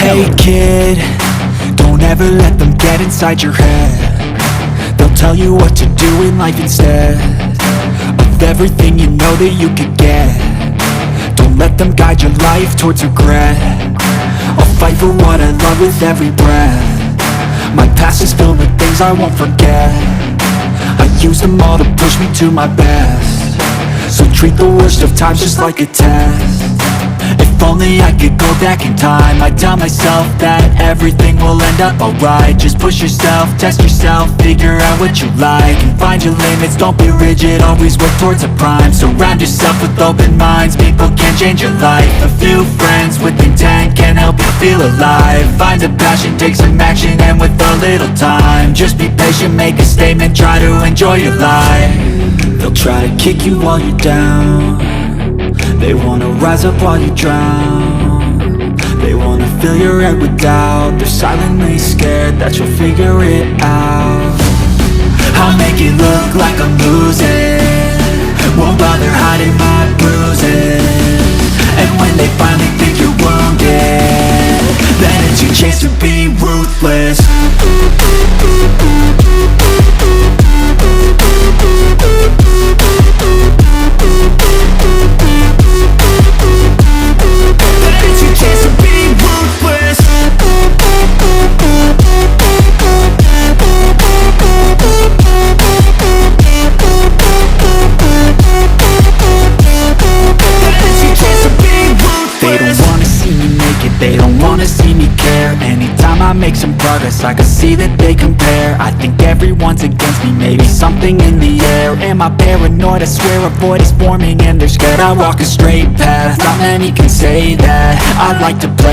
Hey kid, don't ever let them get inside your head. They'll tell you what to do in life instead of everything you know that you could get. Don't let them guide your life towards regret. I'll fight for what I love with every breath. My past is filled with things I won't forget. I use them all to push me to my best. So treat the worst of times just like a test. If only I could go back in time, I'd tell myself that everything will end up alright. Just push yourself, test yourself, figure out what you like, and find your limits, don't be rigid, always work towards a prime. Surround yourself with open minds, people can change your life. A few friends with intent can help you feel alive. Find a passion, take some action, and with a little time, just be patient, make a statement, try to enjoy your life. They'll try to kick you while you're down. They wanna rise up while you drown. They wanna fill your head with doubt. They're silently scared that you'll figure it out. I'll make it look like I'm losing, won't bother hiding my bruises. And when they finally think you're wounded, then it's your chance to be ruthless. They don't wanna see me care. Anytime I make some progress, I can see that they compare. I think everyone's against me, maybe something in the air. Am I paranoid? I swear a void is forming and they're scared. I walk a straight path, not many can say that. I'd like to play